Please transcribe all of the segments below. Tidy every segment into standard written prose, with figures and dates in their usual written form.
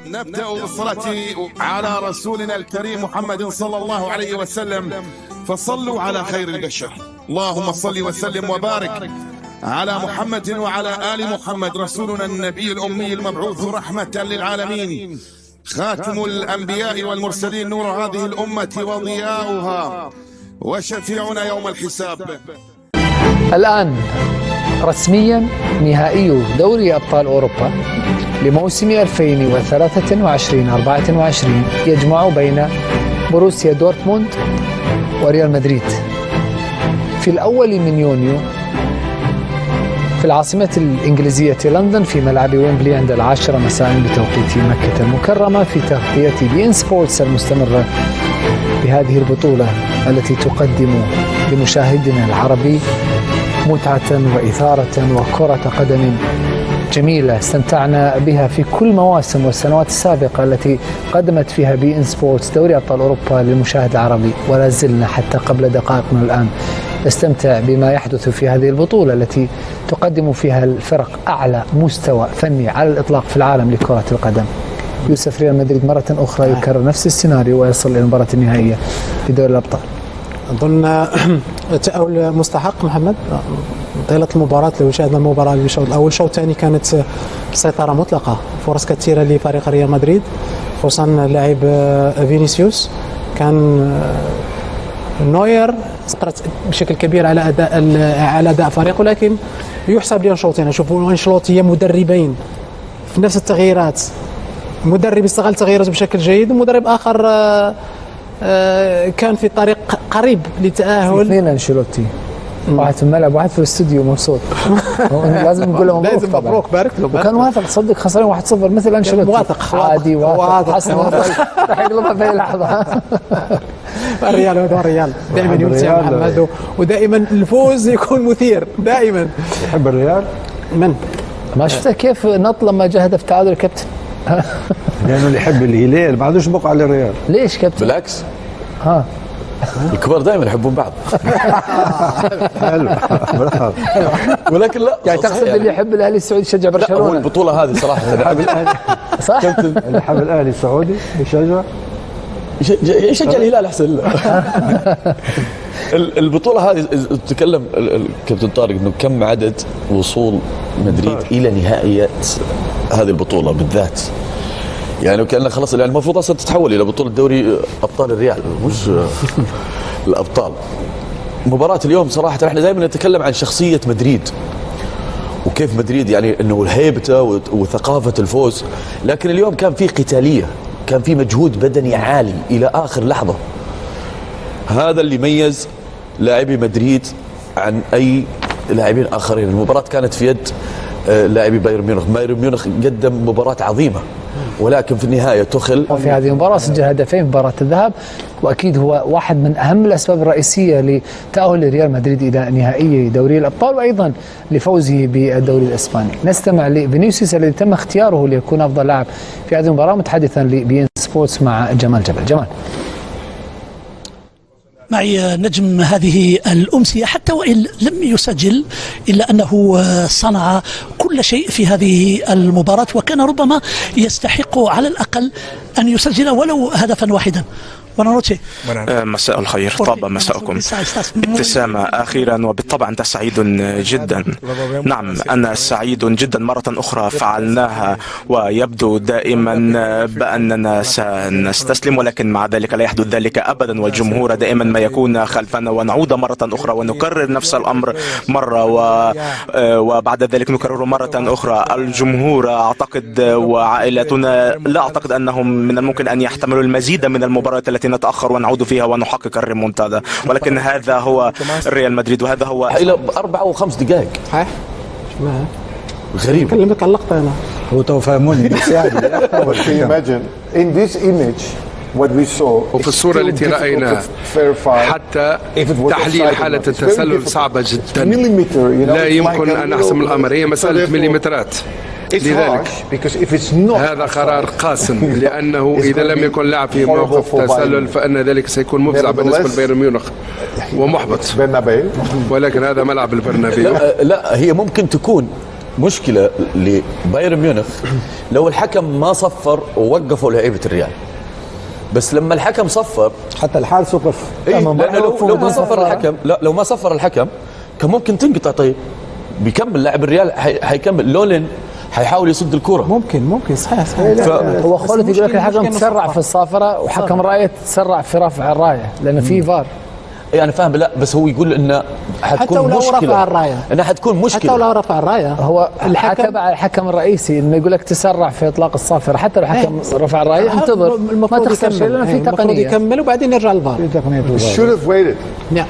نبدأ بالصلاة على رسولنا الكريم محمد صلى الله عليه وسلم، فصلوا على خير البشر. اللهم صل وسلم وبارك على محمد وعلى آل محمد، رسولنا النبي الأمي المبعوث رحمة للعالمين، خاتم الأنبياء والمرسلين، نور هذه الأمة وضياؤها، وشفيعنا يوم الحساب. الآن رسميا نهائي دوري أبطال أوروبا لموسم 2023-24 يجمع بين بروسيا دورتموند وريال مدريد في الأول من يونيو في العاصمة الإنجليزية لندن في ملعب ويمبلي عند 10 مساء بتوقيت مكة المكرمة، في تغطية بي إن سبورتس المستمرة بهذه البطولة التي تقدم لمشاهدنا العربي متعة وإثارة وكرة قدم جميلة استمتعنا بها في كل مواسم والسنوات السابقة التي قدمت فيها بي إن سبورتس دوري أبطال أوروبا للمشاهد العربي، ولا زلنا حتى قبل دقائق من الآن نستمتع بما يحدث في هذه البطولة التي تقدم فيها الفرق أعلى مستوى فني على الإطلاق في العالم لكرة القدم. يوسف، ريال مدريد مرة أخرى يكرر نفس السيناريو ويصل إلى المباراة النهائية في دوري الأبطال. أظن تأهل مستحق محمد. طيلة المباراة لو شاهدنا المباراة الشوط الأول، الشوط الثاني كانت سيطرة مطلقة، فرص كثيرة لفريق ريال مدريد، خصوصا اللاعب فينيسيوس. كان نوير سقط بشكل كبير على أداء فريقه، لكن يحسب لهم شوطين. شوفوا أنشيلوتي مدربين في نفس التغييرات، مدرب استغل تغييراته بشكل جيد، ومدرب آخر كان في طريق قريب للتأهل. اثنين أنشيلوتي، واحد في الملعب واحد في الاستوديو مبسوط. لازم نقول له مبروك. لازم مبروك، بارك له. وكان واثق، صدق خسرين 1-0 مثل أنشيلوتي، واثق عادي واثق حسن راح يقلبها في أي لحظة. الريال هذا الريال دائما يمتع محمد، ودائما الفوز يكون مثير دائما. يحب الريال من ما شفته كيف نط لما جاء هدف تعادل الكابتن؟ لانه اللي يحب الهلال ما عندوش بقعه للريال. ليش كابتن؟ بالعكس، الكبار دائما يحبون بعض. حلو ولكن لا يعني تقصد اللي يحب الاهلي السعودي يشجع برشلونه؟ هو البطوله هذه صراحه يحب الاهلي صح؟ اللي يحب الاهلي السعودي يشجع الهلال احسن. البطوله هذه تكلم الكابتن طارق انه كم عدد وصول مدريد الى نهائيات هذه البطوله بالذات، يعني كأنه خلاص يعني المفروض اصلا تتحول الى بطوله دوري ابطال الريال مش الابطال. مباراه اليوم صراحه احنا دائما نتكلم عن شخصيه مدريد وكيف مدريد يعني انه هيبته وثقافه الفوز، لكن اليوم كان في قتاليه، كان في مجهود بدني عالي الى اخر لحظه. هذا اللي ميز لاعبي مدريد عن اي لاعبين اخرين. المباراه كانت في يد لاعبي بايرن ميونخ. بايرن ميونخ قدم مباراه عظيمه، ولكن في النهايه تخل في هذه المباراه سجل هدفين في مباراه الذهاب، واكيد هو واحد من اهم الاسباب الرئيسيه لتاهل ريال مدريد الى نهائي دوري الابطال، وايضا لفوزه بالدوري الاسباني. نستمع لفينيسيوس الذي تم اختياره ليكون افضل لاعب في هذه المباراه، متحدثا لبي إن سبورتس مع جمال جبل. جمال، معي نجم هذه الأمسية، حتى وإن لم يسجل إلا أنه صنع كل شيء في هذه المباراة، وكان ربما يستحق على الأقل أن يسجل ولو هدفا واحدا. مساء الخير، طاب مساءكم. ابتسامة أخيرا، وبالطبع أنت سعيد جدا. نعم أنا سعيد جدا مرة أخرى فعلناها، ويبدو دائما بأننا سنستسلم، ولكن مع ذلك لا يحدث ذلك أبدا، والجمهور دائما ما يكون خلفنا، ونعود مرة أخرى ونكرر نفس الأمر مرة وبعد ذلك نكرره مرة أخرى. الجمهور أعتقد وعائلتنا لا أعتقد أنهم من الممكن أن يحتملوا المزيد من المباريات التي نتأخر ونعود فيها ونحقق الريمونتادا، ولكن هذا هو ريال مدريد، وهذا هو إلى 4 و5 دقائق. غريب. كلمك على اللقطة أنا. هو تو فهموني. وفي الصورة التي رأينا حتى تحليل حالة التسلل صعبة جدا، لا يمكن أن نحسم الأمر، هي مسألة مليمترات. لذلك هذا قرار قاسم، لأنه إذا لم يكن لاعب في موقف تسلل فإن ذلك سيكون مفزع بالنسبة لبايرن ميونخ ومحبط، ولكن هذا ملعب البرنابيو. لا هي ممكن تكون مشكله لبايرن ميونخ لو الحكم ما صفر ووقفوا لعيبه الريال، بس لما الحكم صفر حتى الحارس وقف. لأنه لو ما صفر الحكم، لا لو ما صفر الحكم كان ممكن تنقطع. طيب بيكمل لاعب الريال حيكمل، لولين حيحاول يصد الكرة. ممكن صحيح. هو خالد يقول لك الحكم تسرع في الصافرة وحكم راية تسرع في رفع الراية لأنه في فار. يعني فاهم، لا بس هو يقول انه حتكون مشكله، رفع الرايه انها حتكون مشكله حتى لو رفع الرايه. هو الحكم الرئيسي انه يقول لك تسرع في اطلاق الصافره، حتى لو الحكم رفع الرايه انتظر ما تخسر شيء لانه في تقنيه يكمل وبعدين يرجع الفار. في تقنيه.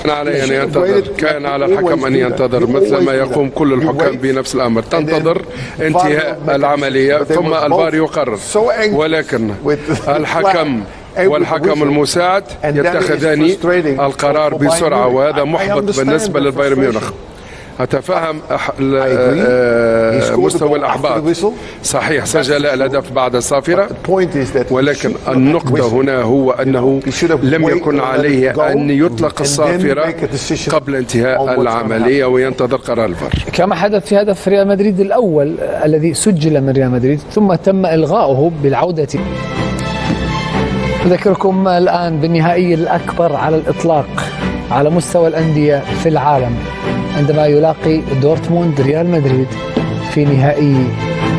كان عليه أن ينتظر، كان على الحكم أن ينتظر مثل ما يقوم كل الحكام بنفس الأمر، تنتظر انتهاء العملية ثم الفار يقرر. ولكن الحكم والحكم المساعد يتخذان القرار بسرعة، وهذا محبط بالنسبة للبايرن ميونخ. أتفهم مستوى الأحباط، صحيح سجل الهدف بعد الصافرة، ولكن النقطة هنا هو أنه لم يكن عليه أن يطلق الصافرة قبل انتهاء العملية وينتظر قرار الفار، كما حدث في هدف ريال مدريد الأول الذي سجل من ريال مدريد ثم تم إلغاؤه بالعودة. أذكركم الآن بالنهائي الأكبر على الإطلاق على مستوى الأندية في العالم، عندما يلاقي دورتموند ريال مدريد في نهائي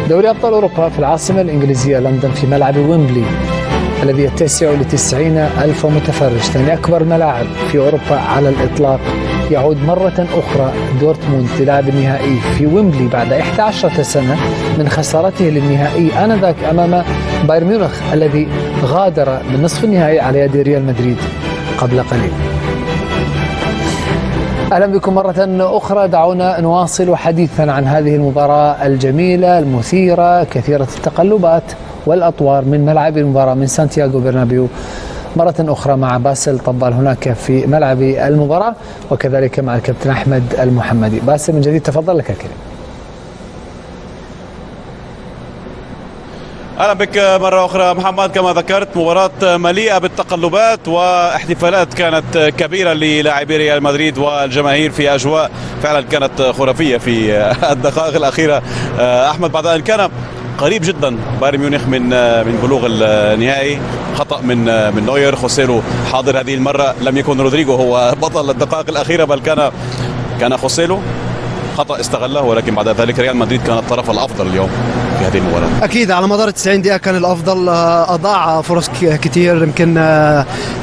دوري أبطال أوروبا في العاصمة الإنجليزية لندن في ملعب ويمبلي الذي يتسع ل90,000 متفرج، ثاني أكبر ملاعب في أوروبا على الإطلاق. يعود مرة أخرى دورتموند للعب النهائي في ويمبلي بعد 11 سنة من خسارته للنهائي آنذاك أمام بايرن ميونخ الذي غادر من نصف النهائي على يد ريال مدريد قبل قليل. أهلا بكم مرة أخرى. دعونا نواصل حديثا عن هذه المباراة الجميلة المثيرة كثيرة التقلبات والأطوار من ملعب المباراة من سانتياغو برنابيو مرة أخرى مع باسل طبال هناك في ملعب المباراة، وكذلك مع الكابتن أحمد المحمدي. باسل من جديد تفضل لك الكلمة. أهلا بك مرة أخرى محمد. كما ذكرت مباراة مليئة بالتقلبات واحتفالات كانت كبيرة للاعبي ريال مدريد والجماهير في أجواء فعلا كانت خرافية في الدقائق الأخيرة. أحمد، بعد أن كان قريب جدا بايرن ميونخ من بلوغ النهائي، خطأ من نوير، خوسيلو حاضر هذه المرة، لم يكن رودريجو هو بطل الدقائق الأخيرة بل كان خوسيلو، خطأ استغله، ولكن بعد ذلك ريال مدريد كان الطرف الأفضل اليوم في هذه المباراة. أكيد على مدار 90 دقيقة كان الأفضل، أضاع فرص كتير. يمكن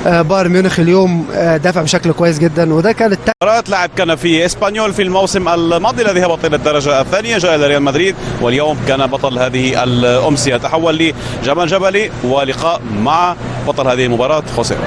بايرن ميونخ اليوم دافع بشكل كويس جدا، وده كانت مباراة لاعب كان في إسبانيول في الموسم الماضي الذي هبط إلى الدرجة الثانية، جاء إلى ريال مدريد واليوم كان بطل هذه الأمسية. تحول لجمال جبلي ولقاء مع بطل هذه المباراة خوسيلو.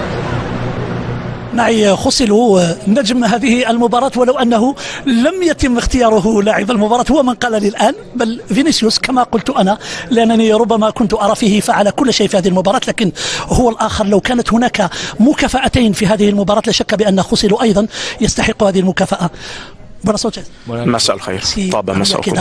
معي خوسيلو نجم هذه المباراة، ولو أنه لم يتم اختياره لاعب المباراة، هو من قال لي الآن بل فينيسيوس كما قلت أنا، لأنني ربما كنت أرى فيه فعل كل شيء في هذه المباراة، لكن هو الآخر. لو كانت هناك مكافأتين في هذه المباراة لا شك بأن خوسيلو أيضا يستحق هذه المكافأة. مساء الخير، طاب مساءكم.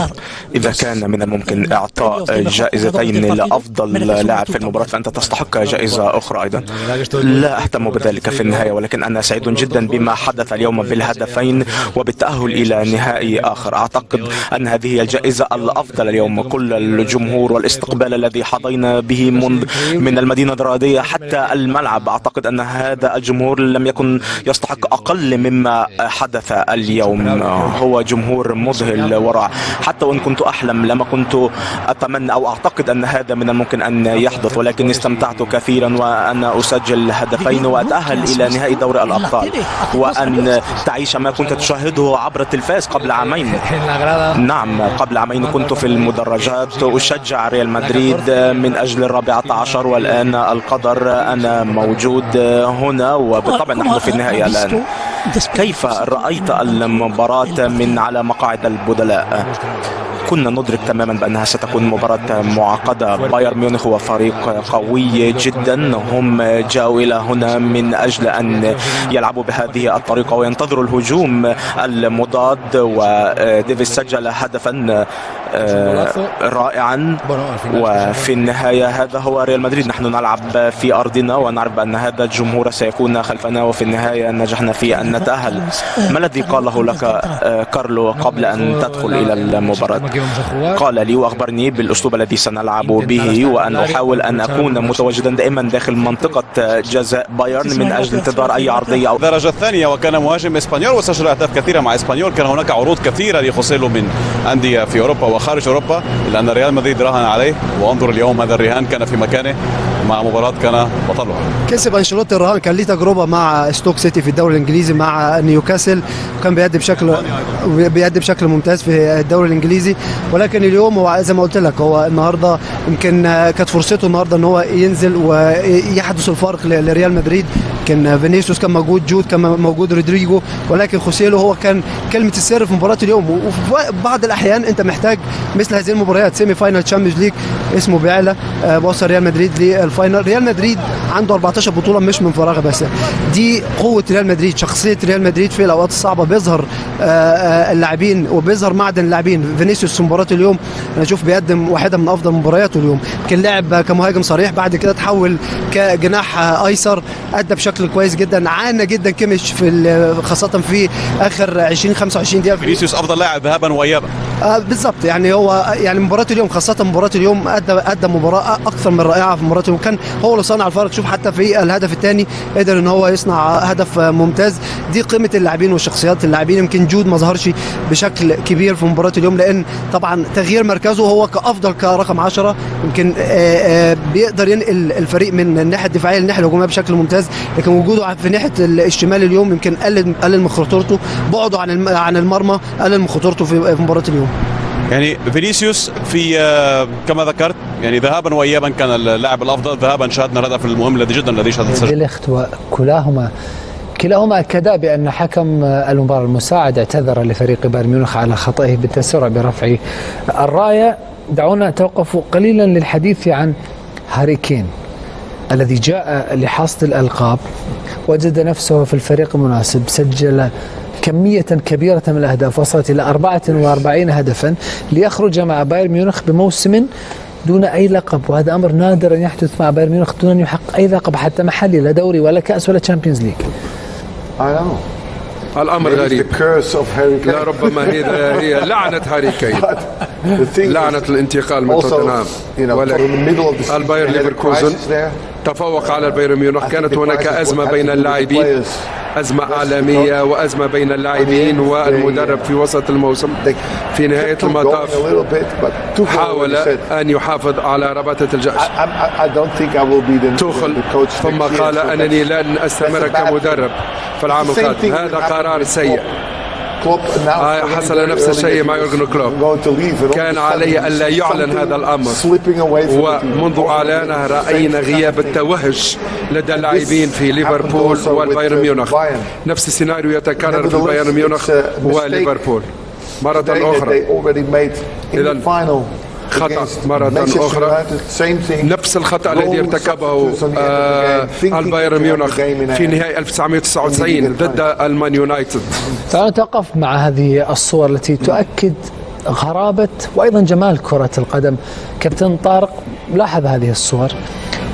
إذا كان من الممكن إعطاء جائزتين لأفضل لاعب في المباراة فأنت تستحق جائزة أخرى أيضا. لا أهتم بذلك في النهاية، ولكن أنا سعيد جدا بما حدث اليوم بالهدفين وبالتأهل إلى نهائي آخر. أعتقد أن هذه هي الجائزة الأفضل اليوم. كل الجمهور والاستقبال الذي حظينا به من المدينة الرياضية حتى الملعب، أعتقد أن هذا الجمهور لم يكن يستحق أقل مما حدث اليوم. هو جمهور مذهل وراء، حتى وإن كنت أحلم لما كنت أتمنى أو أعتقد أن هذا من الممكن أن يحدث، ولكن استمتعت كثيرا وأنا أسجل هدفين وأتأهل إلى نهائي دوري الأبطال، وأن تعيش ما كنت تشاهده عبر التلفاز قبل عامين. نعم، قبل عامين كنت في المدرجات أشجع ريال مدريد من أجل 14، والآن القدر أنا موجود هنا، وبالطبع نحن في النهائي الآن. كيف رأيت المباراة من على مقاعد البدلاء؟ كنا ندرك تماما بأنها ستكون مباراة معقدة. بايرن ميونخ هو فريق قوي جدا، هم جاءوا إلى هنا من أجل أن يلعبوا بهذه الطريقة وينتظروا الهجوم المضاد، وديفيس سجل هدفا رائعا. وفي النهاية هذا هو ريال مدريد، نحن نلعب في أرضنا ونعرف أن هذا الجمهور سيكون خلفنا، وفي النهاية نجحنا في أن نتأهل. ما الذي قاله لك كارلو قبل أن تدخل إلى المباراة؟ قال لي وأخبرني بالأسلوب الذي سنلعب به، وأن أحاول أن أكون متواجدا دائما داخل منطقة جزاء بايرن من أجل انتظار أي عرضية أو الدرجة الثانية. وكان مهاجم إسبانيول وسجل أهداف كثيرة مع إسبانيول. كان هناك عروض كثيرة لخوسيلو من أندية في أوروبا وخارج أوروبا، إلا أن ريال مدريد راهن عليه، وانظر اليوم هذا الرهان كان في مكانه مع مباراة كان بطلها. كسب انشيلوتي الرهان، كان ليه تجربة مع ستوك سيتي في الدوري الإنجليزي مع نيوكاسل، وكان بيأدي بشكل ممتاز في الدوري الإنجليزي. ولكن اليوم هو زي ما قلت لك، هو النهارده يمكن كانت فرصته النهارده ان هو ينزل ويحدث الفارق لريال مدريد. كان فينيسيوس كان موجود، جود كان موجود، رودريجو، ولكن خوسيلو هو كان كلمة السر في مباراة اليوم. وفي بعض الأحيان أنت محتاج مثل هذه المباريات، سيمي فاينال تشامبيونز ليج اسمه بيعلى، بوصل ريال مدريد للفاينال. ريال مدريد عنده 14 بطولة مش من فراغ، بس دي قوة ريال مدريد، شخصية ريال مدريد في الأوقات الصعبة بيظهر اللاعبين وبيظهر معدن اللاعبين. فينيسيوس في مباراة اليوم أنا أشوف بيقدم واحدة من أفضل مبارياته اليوم. كان لعب كمهاجم صريح، بعد كده تحول كجناح أيسر، أدى بشكل كويس جدا. عانى جدا كيميش خاصة في آخر 20-25 دقيقة. فينيسيوس أفضل لاعب ذهابا وإيابا. بالضبط، يعني هو يعني مباراة اليوم، خاصة مباراة اليوم أدى مباراة أكثر من رائعة في مباراة اليوم. كان هو اللي صنع الفارق. شوف حتى في الهدف الثاني قدر ان هو يصنع هدف ممتاز. دي قيمة اللاعبين وشخصيات اللاعبين. يمكن جود ما ظهرش بشكل كبير في مباراة اليوم، لأن طبعا تغيير مركزه هو كأفضل كرقم 10 يمكن بيقدر ينقل الفريق من الناحية الدفاعية للناحية الهجومية بشكل ممتاز. لكن وجوده في ناحية الشمال اليوم يمكن قلل من خطورته. بعده عن المرمى قلل من خطورته في مباراة اليوم. يعني فينيسيوس في كما ذكرت يعني ذهابا وايابا كان اللاعب الافضل. ذهابا شاهدنا الهدف المهم الذي شهد السجل. ديليخت كلاهما اكدا بان حكم المباراه المساعد اعتذر لفريق بايرن ميونخ على خطئه بالتسرع برفع الرايه. دعونا نتوقف قليلا للحديث عن هاري كين الذي جاء لحصد الالقاب، وجد نفسه في الفريق المناسب، سجل كمية كبيرة من الأهداف وصلت إلى 44 هدفا ليخرج مع بايرن ميونخ بموسم دون أي لقب. وهذا أمر نادر أن يحدث مع بايرن ميونخ دون أن يحقق أي لقب حتى محلي، لا دوري ولا كأس ولا تشامبيونز ليج. الأمر غريب. لا ربما هي لعنة هاري كين، لعنة الانتقال من توتنهام. البايرن ليفركوزن تفوق على البايرن ميونخ. كانت هناك أزمة بين اللاعبين، أزمة إعلامية وأزمة بين اللاعبين والمدرب في وسط الموسم. في نهاية المطاف حاول أن يحافظ على رباطة الجأش توخل، ثم قال أنني لن أستمر كمدرب في العام القادم. هذا قرار سيء. حصل نفس الشيء مع يورجن كلوب. كان عليه ألا يعلن هذا الأمر، ومنذ إعلانه رأينا غياب التوهج لدى اللاعبين في ليفربول والبايرن ميونخ. نفس السيناريو يتكرر في بايرن ميونخ وليفربول مرة أخرى. إذا خطأ مرة أخرى، نفس الخطأ الذي ارتكبه البايرن ميونخ في نهاية 1999 ضد المان يونايتد. تعالوا نتوقف مع هذه الصور التي تؤكد غرابة وأيضا جمال كرة القدم. كابتن طارق، لاحظ هذه الصور.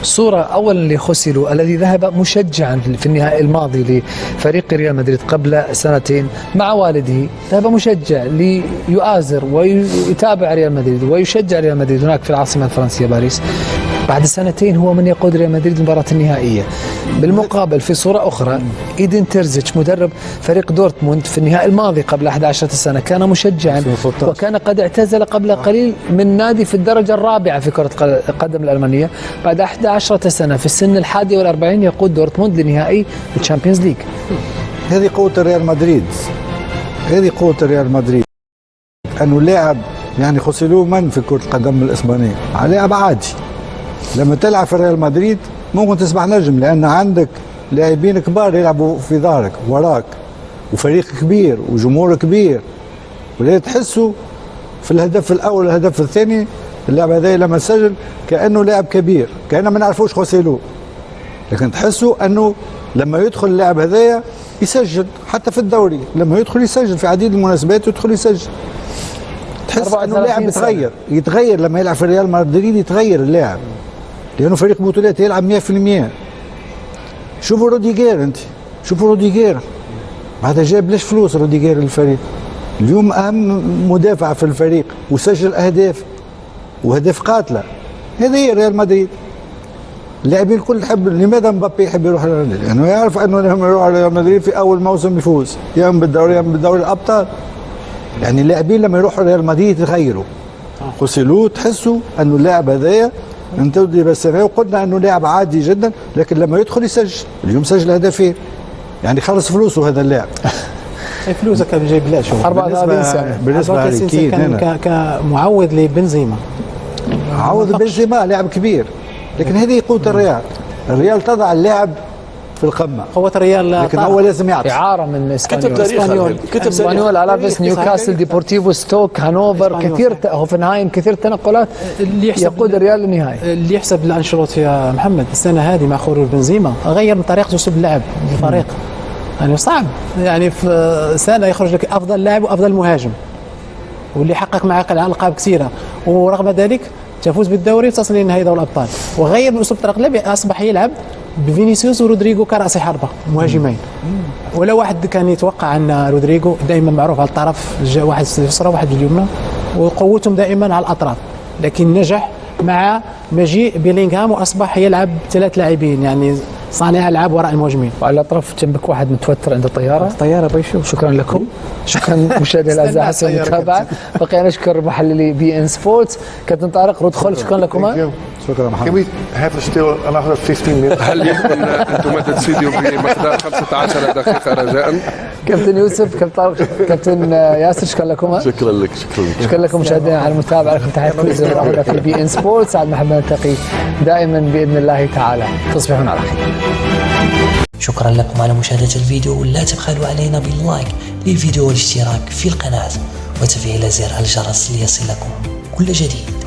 صورة أولا لخوسيلو الذي ذهب مشجعا في النهائي الماضي لفريق ريال مدريد قبل سنتين مع والده، ذهب مشجع ليؤازر ويتابع ريال مدريد ويشجع ريال مدريد هناك في العاصمة الفرنسية باريس. بعد سنتين هو من يقود ريال مدريد المباراة النهائية. بالمقابل في صورة أخرى إيدين تيرزيتش مدرب فريق دورتموند في النهائي الماضي قبل 11 سنة كان مشجعا، وكان قد اعتزل قبل قليل من نادي في الدرجة الرابعة في كرة القدم الألمانية. بعد 11 سنة في السن 41 يقود دورتموند لنهائي الشامبيونز ليج. هذه قوة ريال مدريد، هذه قوة ريال مدريد، أنه لاعب يعني خوسيلو من في كرة القدم الإسبانية لاعب عادي. لما تلعب في ريال مدريد ممكن تصبح نجم، لأن عندك لاعبين كبار يلعبوا في ظهرك وراك، وفريق كبير وجمهور كبير، ولا تحسوا في الهدف الاول والهدف الثاني اللاعب هذا لما سجل كانه لاعب كبير، كاننا ما نعرفوش خوسيلو، لكن تحسوا انه لما يدخل اللاعب هذايا يسجل. حتى في الدوري لما يدخل يسجل في عديد المناسبات يدخل يسجل. تحس انه اللاعب يتغير لما يلعب في ريال مدريد، يتغير اللاعب لانه فريق بطولات يلعب 100%. شوفوا روديجير، انت شوفوا روديجير بعد جاب بلاش فلوس روديجير للفريق، اليوم اهم مدافع في الفريق وسجل اهداف واهداف قاتله. هذه هي ريال مدريد. اللاعبين الكل يحب. لماذا مبابي يحب يروح ريال مدريد؟ لانه يعني يعرف انه لما يروح ريال مدريد في اول موسم يفوز يا اما بالدوري يا اما بدوري الابطال. يعني اللاعبين لما يروحوا ريال مدريد يتغيروا. خوسيلو تحسوا انه اللاعب هذايا انت بس وقلنا انه لاعب عادي جدا، لكن لما يدخل يسجل. اليوم سجل هدفين، يعني خلص فلوسه هذا اللاعب. فلوسه كان جاي بلاش. 34 سنه بالنسبه لي كان كمعوض لبنزيما. عوض بنزيما لاعب كبير، لكن هذه قوه الريال. الريال تضع اللاعب في القمه، قوه الريال، لكن هو لازم يعطي. اعاره من اسبانيول، كتب اسبانيول، الافيس، نيوكاسل، ديبورتيفو، ستوك، هانوفر، كثير هوفنهايم، كثير تنقلات يقود الريال للنهايه. اللي يحسب لانشيلوتي يا محمد السنه هذه مع خروج بنزيما غير من طريقه اسلوب اللعب للفريق. يعني صعب يعني في سنه يخرج لك افضل لاعب وافضل مهاجم واللي حقق معك الالقاب كثيره، ورغم ذلك تفوز بالدوري وتصل لنهائي دوري الابطال. وغير من اسلوب طريقه اللعب، اصبح يلعب بفينيسيوس ورودريغو كراس حربه مهاجمين. ولا واحد كان يتوقع ان رودريغو دائما معروف على الطرف، واحد في اليسرى واحد في اليمنى وقوتهم دائما على الاطراف، لكن نجح مع مجيء بيلينغهام واصبح يلعب 3 لاعبين، يعني صانع العاب وراء المهاجمين. وعلى الاطراف جنبك واحد متوتر عند الطياره بيشوف. شكرا لكم، شكرا مشاهدينا الاعزاء حسن المتابعه. بقي نشكر محللي بي ان سبورتس كابتن طارق رودخول، شكرا لكما. شكرا محمد. Can we have still another 15 minutes? هل يمكن ان تمدد فيديو بمقدار 15 دقيقه رجاء؟ كابتن يوسف، كابتن طارق، كابتن ياسر، شكرا لكما. شكرا لك. شكرا لكم مشاهدينا على المتابعه. لكم تحيه كل زملائنا في بي ان سبورتس. سعد محمد نلتقي دائما باذن الله تعالى. تصبحون على خير. شكرا لكم على مشاهدة الفيديو، ولا تبخلوا علينا باللايك للفيديو والاشتراك في القناة وتفعيل زر الجرس ليصلكم كل جديد.